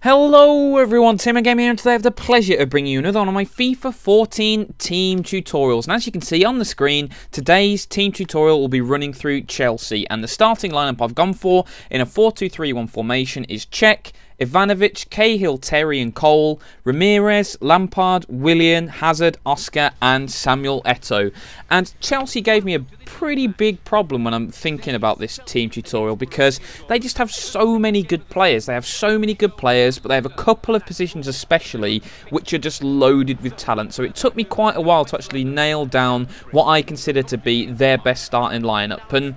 Hello everyone, TMMgamer here, and today I have the pleasure of bringing you another one of my FIFA 14 team tutorials. And as you can see on the screen, today's team tutorial will be running through Chelsea. And the starting lineup I've gone for in a 4-2-3-1 formation is Cech, Ivanovic, Cahill, Terry and Cole, Ramirez, Lampard, Willian, Hazard, Oscar and Samuel Eto'o. And Chelsea gave me a pretty big problem when I'm thinking about this team tutorial because they just have so many good players. They have so many good players, but they have a couple of positions especially which are just loaded with talent. So it took me quite a while to actually nail down what I consider to be their best starting lineup. And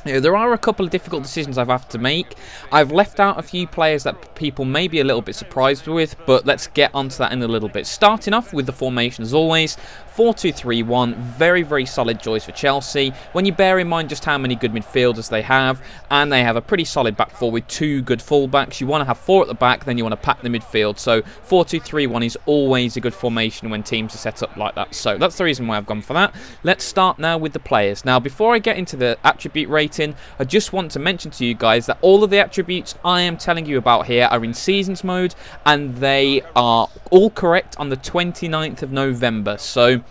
there are a couple of difficult decisions I've had to make. I've left out a few players that people may be a little bit surprised with, but let's get onto that in a little bit. Starting off with the formation as always, 4-2-3-1, very, very solid choice for Chelsea. When you bear in mind just how many good midfielders they have, and they have a pretty solid back four with two good fullbacks, you want to have four at the back, then you want to pack the midfield. So 4-2-3-1 is always a good formation when teams are set up like that. So that's the reason why I've gone for that. Let's start now with the players. Now, before I get into the attribute rating, I just want to mention to you guys that all of the attributes I am telling you about here are in seasons mode, and they are all correct on the 29th of November. So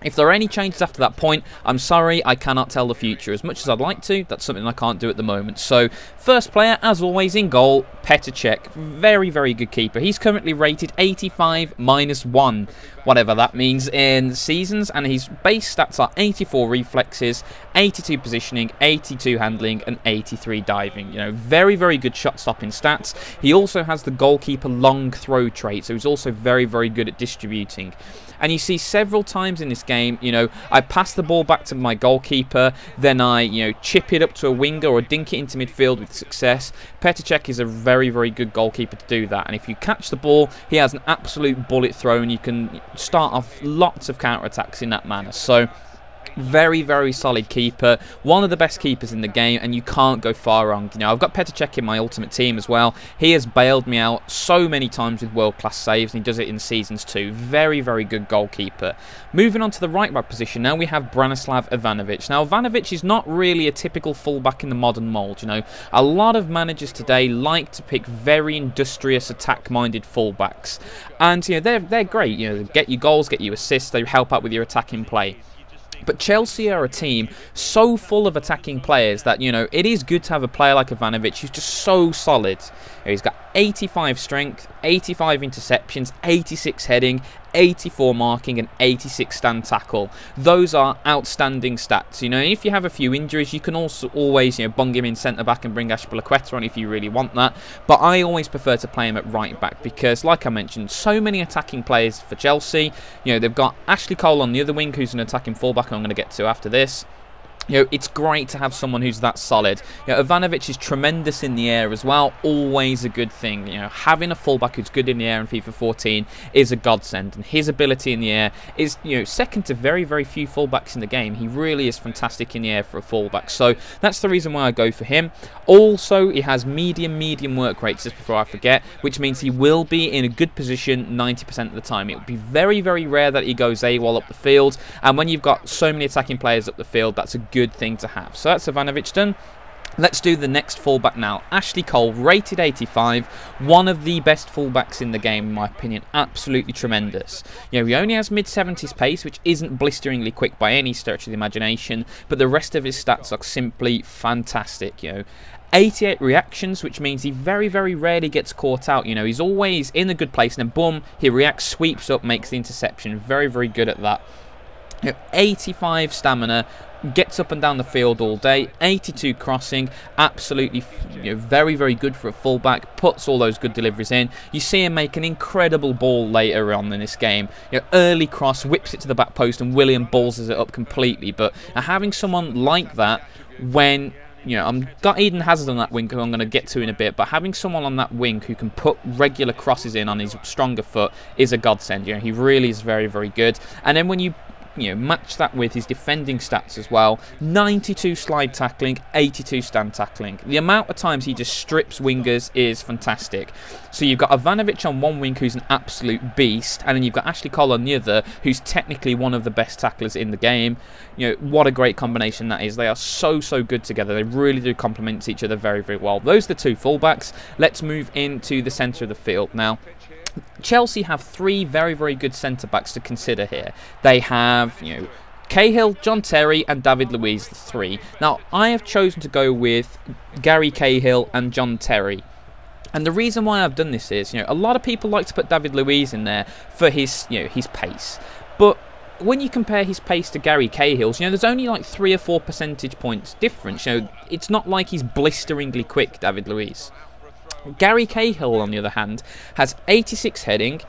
if there are any changes after that point, I'm sorry, I cannot tell the future. As much as I'd like to, that's something I can't do at the moment. So, first player, as always, in goal, Cech. Very, very good keeper. He's currently rated 85-1, whatever that means in seasons, and his base stats are 84 reflexes, 82 positioning, 82 handling, and 83 diving. You know, very, very good shot-stopping stats. He also has the goalkeeper long throw trait, so he's also very, very good at distributing. And you see several times in this game, you know, I pass the ball back to my goalkeeper, then I, you know, chip it up to a winger or dink it into midfield with success. Cech is a very, very good goalkeeper to do that. And if you catch the ball, he has an absolute bullet throw, and you can start off lots of counter-attacks in that manner. So very, very solid keeper, one of the best keepers in the game, and you can't go far wrong. You know, I've got Cech in my ultimate team as well. He has bailed me out so many times with world-class saves, and he does it in seasons too. Very, very good goalkeeper. Moving on to the right-back position, now we have Branislav Ivanovic. Now, Ivanovic is not really a typical fullback in the modern mould. You know, a lot of managers today like to pick very industrious, attack-minded fullbacks, and you know they're great. You know, they get you goals, get you assists, they help out with your attacking play. But Chelsea are a team so full of attacking players that, you know, it is good to have a player like Ivanovic who's just so solid. He's got 85 strength, 85 interceptions, 86 heading, 84 marking and 86 stand tackle. Those are outstanding stats. You know, if you have a few injuries, you can also always, you know, bung him in centre back and bring Azpilicueta on if you really want that. But I always prefer to play him at right back because, like I mentioned, so many attacking players for Chelsea. You know, they've got Ashley Cole on the other wing, who's an attacking fullback, and I'm going to get to after this. You know, it's great to have someone who's that solid. You know, Ivanovic is tremendous in the air as well. Always a good thing. You know, having a fullback who's good in the air in FIFA 14 is a godsend. And his ability in the air is, you know, second to very, very few fullbacks in the game. He really is fantastic in the air for a fullback. So that's the reason why I go for him. Also, he has medium work rates, just before I forget, which means he will be in a good position 90% of the time. It would be very, very rare that he goes AWOL up the field. And when you've got so many attacking players up the field, that's a good thing to have. So that's Ivanovic done. Let's do the next fullback now. Ashley Cole, rated 85, one of the best fullbacks in the game, in my opinion. Absolutely tremendous. You know, he only has mid-70s pace, which isn't blisteringly quick by any stretch of the imagination, but the rest of his stats are simply fantastic. You know, 88 reactions, which means he very, very rarely gets caught out. You know, he's always in a good place, and then boom, he reacts, sweeps up, makes the interception. Very, very good at that. You know, 85 stamina, gets up and down the field all day, 82 crossing, absolutely, you know, very, very good for a fullback, puts all those good deliveries in. You see him make an incredible ball later on in this game. You know, early cross, whips it to the back post, and William balls it up completely. But having someone like that when, you know, I've got Eden Hazard on that wing, who I'm going to get to in a bit, but having someone on that wing who can put regular crosses in on his stronger foot is a godsend. You know, he really is very, very good. And then when you match that with his defending stats as well. 92 slide tackling, 82 stand tackling. The amount of times he just strips wingers is fantastic. So you've got Ivanovic on one wing, who's an absolute beast, and then you've got Ashley Cole on the other, who's technically one of the best tacklers in the game. What a great combination that is. They are so good together. They really do complement each other very well. Those are the two fullbacks. Let's move into the centre of the field now. Chelsea have three very good centre-backs to consider here. They have, Cahill, John Terry and David Luiz, the three. Now, I have chosen to go with Gary Cahill and John Terry. And the reason why I've done this is, a lot of people like to put David Luiz in there for his, his pace. But when you compare his pace to Gary Cahill's, there's only like 3 or 4 percentage points difference. It's not like he's blisteringly quick, David Luiz. Gary Cahill, on the other hand, has 86 heading,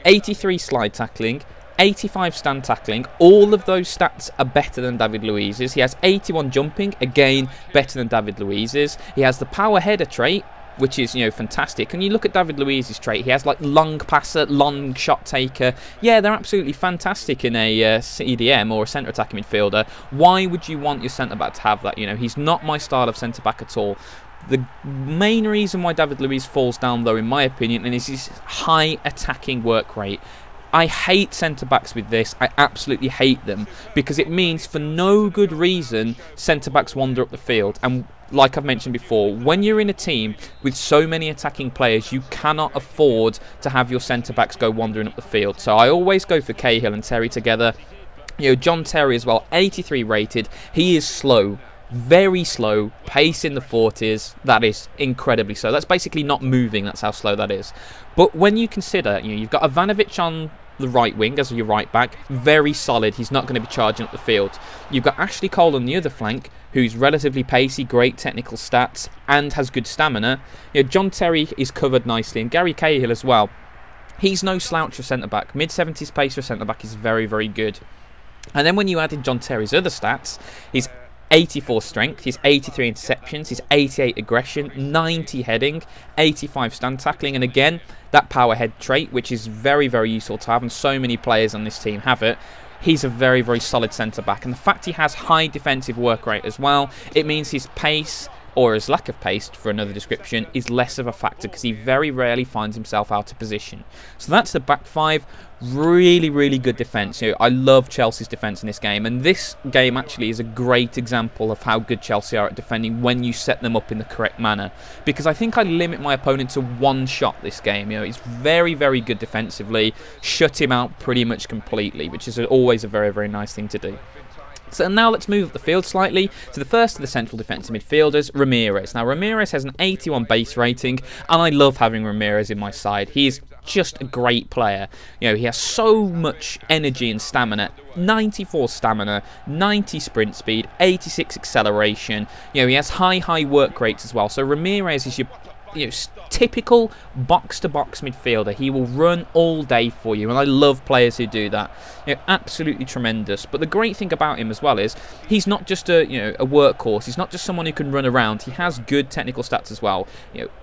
83 slide tackling, 85 stand tackling. All of those stats are better than David Luiz's. He has 81 jumping, again, better than David Luiz's. He has the power header trait, which is, fantastic. And you look at David Luiz's trait, he has like long passer, long shot taker. Yeah, they're absolutely fantastic in a CDM or a centre attacking midfielder. Why would you want your centre back to have that? He's not my style of centre back at all. The main reason why David Luiz falls down, though, in my opinion, is his high attacking work rate. I hate centre-backs with this. I absolutely hate them, because it means for no good reason centre-backs wander up the field. And like I've mentioned before, when you're in a team with so many attacking players, you cannot afford to have your centre-backs go wandering up the field. So I always go for Cahill and Terry together. John Terry as well, 83 rated. He is slow. Very slow, pace in the 40s, that is incredibly slow. That's basically not moving, that's how slow that is. But when you consider, you've got Ivanovic on the right wing as your right back, very solid, he's not going to be charging up the field. You've got Ashley Cole on the other flank, who's relatively pacey, great technical stats, and has good stamina. John Terry is covered nicely, and Gary Cahill as well. He's no slouch for centre-back. Mid-70s pace for centre-back is very good. And then when you add in John Terry's other stats, he's 84 strength, he's 83 interceptions, he's 88 aggression, 90 heading, 85 stand tackling, and again, that power head trait, which is very useful to have, and so many players on this team have it. He's a very solid centre-back, and the fact he has high defensive work rate as well, it means his pace, or his lack of pace, for another description, is less of a factor, because he very rarely finds himself out of position. So that's the back five. Really good defence. I love Chelsea's defence in this game, and this game actually is a great example of how good Chelsea are at defending when you set them up in the correct manner, because I think I limit my opponent to one shot this game. He's very good defensively, shut him out pretty much completely, which is always a very nice thing to do. So now let's move up the field slightly to the first of the central defensive midfielders, Ramirez. Now Ramirez has an 81 base rating, and I love having Ramirez in my side. He is just a great player. He has so much energy and stamina. 94 stamina, 90 sprint speed, 86 acceleration. He has high work rates as well. So Ramirez is your typical box-to-box midfielder. He will run all day for you, and I love players who do that. Absolutely tremendous. But the great thing about him as well is he's not just a workhorse. He's not just someone who can run around. He has good technical stats as well.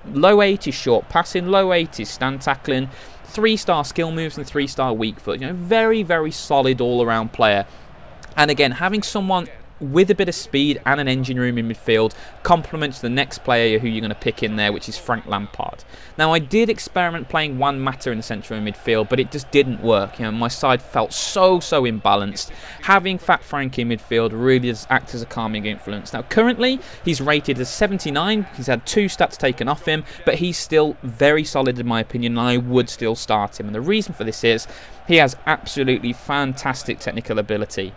Low 80s short passing, low 80s stand tackling, 3-star skill moves and 3-star weak foot. Very solid all-around player. And again, having someone with a bit of speed and an engine room in midfield complements the next player who you're going to pick in there, which is Frank Lampard. Now, I did experiment playing Juan Mata in the centre of midfield, but it just didn't work. My side felt so imbalanced. Having Fat Frank in midfield really does act as a calming influence. Now, currently, he's rated as 79. He's had 2 stats taken off him, but he's still very solid in my opinion, and I would still start him. And the reason for this is he has absolutely fantastic technical ability.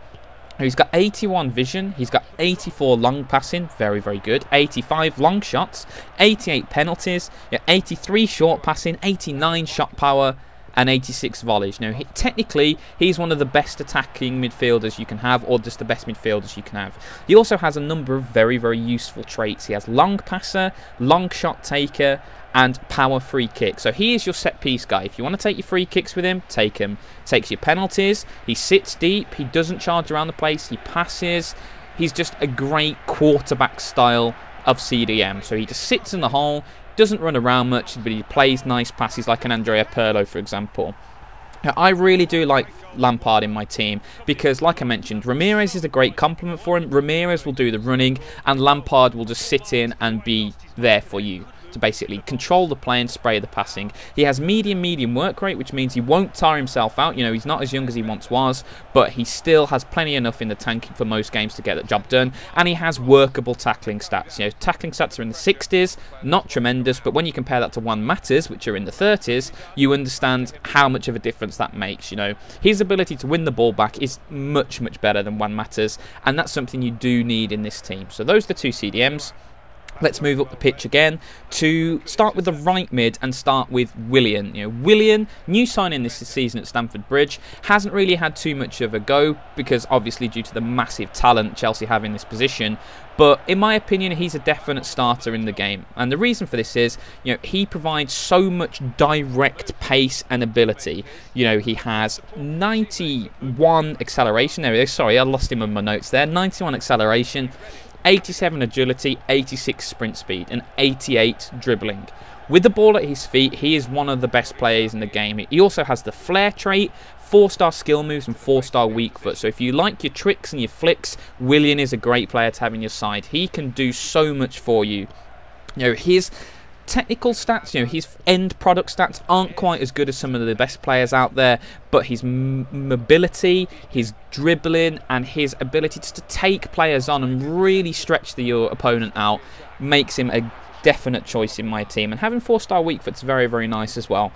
He's got 81 vision, he's got 84 long passing, very good, 85 long shots, 88 penalties, 83 short passing, 89 shot power, and 86 volleys. Technically, he's one of the best attacking midfielders you can have, or just the best midfielders you can have. He also has a number of very useful traits. He has long passer, long shot taker, and power free kick. So he is your set piece guy. If you want to take your free kicks with him, take him. Takes your penalties, he sits deep, he doesn't charge around the place, he passes. He's just a great quarterback style of CDM. So he just sits in the hole, doesn't run around much, but he plays nice passes like an Andrea Pirlo, for example. Now, I really do like Lampard in my team because, like I mentioned, Ramirez is a great compliment for him. Ramirez will do the running and Lampard will just sit in and be there for you to basically control the play and spray the passing. He has medium work rate, which means he won't tire himself out. You know, he's not as young as he once was, but he still has plenty enough in the tank for most games to get the job done. And he has workable tackling stats. You know, tackling stats are in the 60s, not tremendous, but when you compare that to Juan Mata's, which are in the 30s, you understand how much of a difference that makes. You know, his ability to win the ball back is much better than Juan Mata's, and that's something you do need in this team. So those are the two CDMs. Let's move up the pitch again to start with the right mid and start with Willian. You know, Willian, new signing this season at Stamford Bridge, hasn't really had too much of a go because obviously due to the massive talent Chelsea have in this position. But in my opinion, he's a definite starter in the game. And the reason for this is, you know, he provides so much direct pace and ability. You know, he has 91 acceleration. There we go. Sorry, I lost him in my notes there. 91 acceleration. 87 agility, 86 sprint speed, and 88 dribbling. With the ball at his feet, he is one of the best players in the game. He also has the flair trait, 4-star skill moves, and 4-star weak foot. So if you like your tricks and your flicks, Willian is a great player to have in your side. He can do so much for you. You know, his technical stats, you know, his end product stats aren't quite as good as some of the best players out there, but his mobility, his dribbling, and his ability just to take players on and really stretch your opponent out makes him a definite choice in my team. And having 4-star weak foot's very nice as well,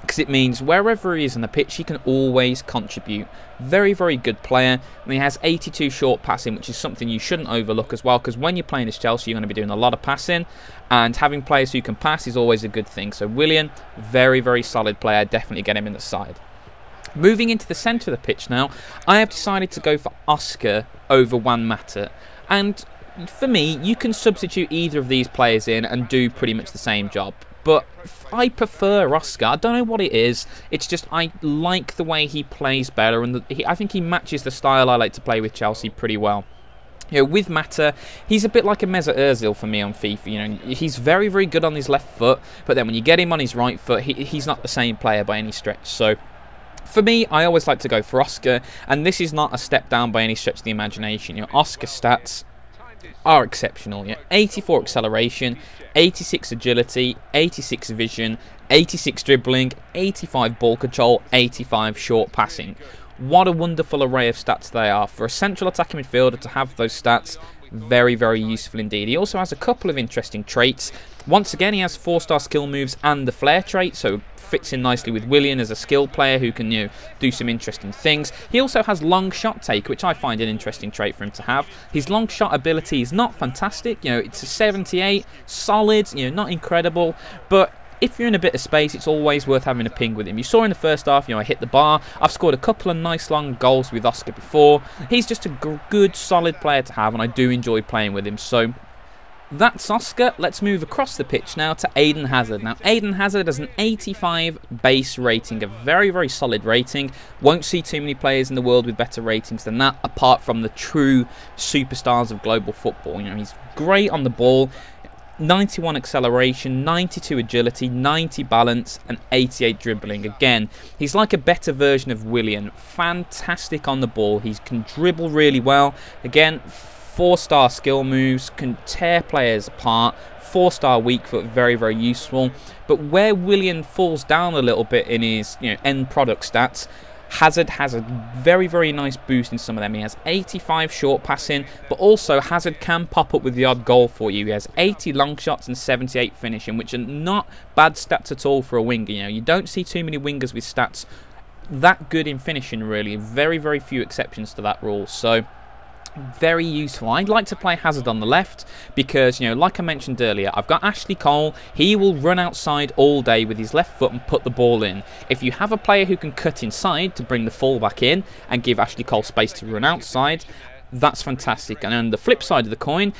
because it means wherever he is on the pitch, he can always contribute. Very good player, and he has 82 short passing, which is something you shouldn't overlook as well, because when you're playing as Chelsea, you're going to be doing a lot of passing, and having players who can pass is always a good thing. So Willian, very solid player, definitely get him in the side. Moving into the centre of the pitch now, I have decided to go for Oscar over Juan Mata, and for me, you can substitute either of these players in and do pretty much the same job. But I prefer Oscar. I don't know what it is. It's just I like the way he plays better, and I think he matches the style I like to play with Chelsea pretty well. You know, with Mata, he's a bit like a Mesut Ozil for me on FIFA. You know, he's very good on his left foot, but then when you get him on his right foot, he's not the same player by any stretch. So for me, I always like to go for Oscar, and this is not a step down by any stretch of the imagination. You know, Oscar stats are exceptional. Yeah, 84 acceleration, 86 agility, 86 vision, 86 dribbling, 85 ball control, 85 short passing. What a wonderful array of stats they are. For a central attacking midfielder to have those stats, very useful indeed. He also has a couple of interesting traits. Once again, he has 4-star skill moves and the flair trait, so fits in nicely with Willian as a skilled player who can, you know, do some interesting things. He also has long shot take, which I find an interesting trait for him to have. His long shot ability is not fantastic, you know, it's a 78, solid, you know, not incredible, but if you're in a bit of space, it's always worth having a ping with him. You saw in the first half, you know, I hit the bar. I've scored a couple of nice long goals with Oscar before. He's just a good, solid player to have, and I do enjoy playing with him. So that's Oscar. Let's move across the pitch now to Eden Hazard. Now, Eden Hazard has an 85 base rating, a very solid rating. Won't see too many players in the world with better ratings than that, apart from the true superstars of global football. You know, he's great on the ball. 91 acceleration, 92 agility, 90 balance, and 88 dribbling. Again, he's like a better version of Willian. Fantastic on the ball. He can dribble really well. Again, 4-star skill moves, can tear players apart. 4-star weak foot, very useful. But where Willian falls down a little bit in his, you know, end product stats, Hazard has a very nice boost in some of them. He has 85 short passing, but also Hazard can pop up with the odd goal for you. He has 80 long shots and 78 finishing, which are not bad stats at all for a winger. You know, you don't see too many wingers with stats that good in finishing, really. Very few exceptions to that rule. So very useful. I'd like to play Hazard on the left because, you know, like I mentioned earlier, I've got Ashley Cole. He will run outside all day with his left foot and put the ball in. If you have a player who can cut inside to bring the fullback in and give Ashley Cole space to run outside, that's fantastic. And on the flip side of the coin,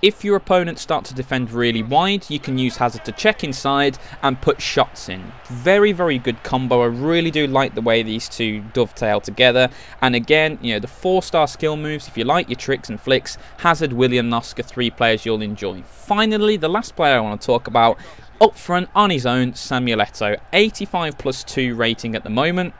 if your opponents start to defend really wide, you can use Hazard to check inside and put shots in. Very good combo. I really do like the way these two dovetail together. And again, you know, the 4-star skill moves, if you like your tricks and flicks, Hazard, Willian, and Oscar, 3 players you'll enjoy. Finally, the last player I want to talk about, Up front, on his own, Samuel Eto'o, 85 plus 2 rating at the moment.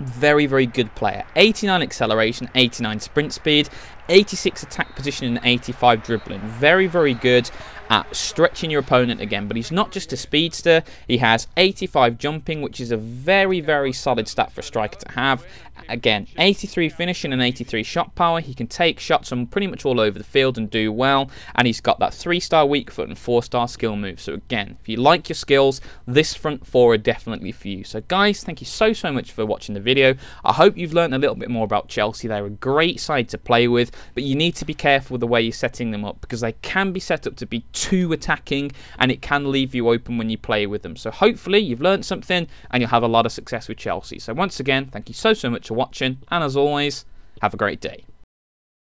Very, very good player. 89 acceleration, 89 sprint speed, 86 attack position and 85 dribbling. Very, very good at stretching your opponent again. But he's not just a speedster. He has 85 jumping, which is a very, very solid stat for a striker to have. Again, 83 finishing and 83 shot power. He can take shots from pretty much all over the field and do well. And he's got that 3-star weak foot and 4-star skill move. So again, if you like your skills, this front four are definitely for you. So guys, thank you so much for watching the video. I hope you've learned a little bit more about Chelsea. They're a great side to play with, but you need to be careful with the way you're setting them up, because they can be set up to be too attacking and it can leave you open when you play with them. So hopefully you've learned something and you'll have a lot of success with Chelsea. So once again, thank you so much for watching, and as always, have a great day.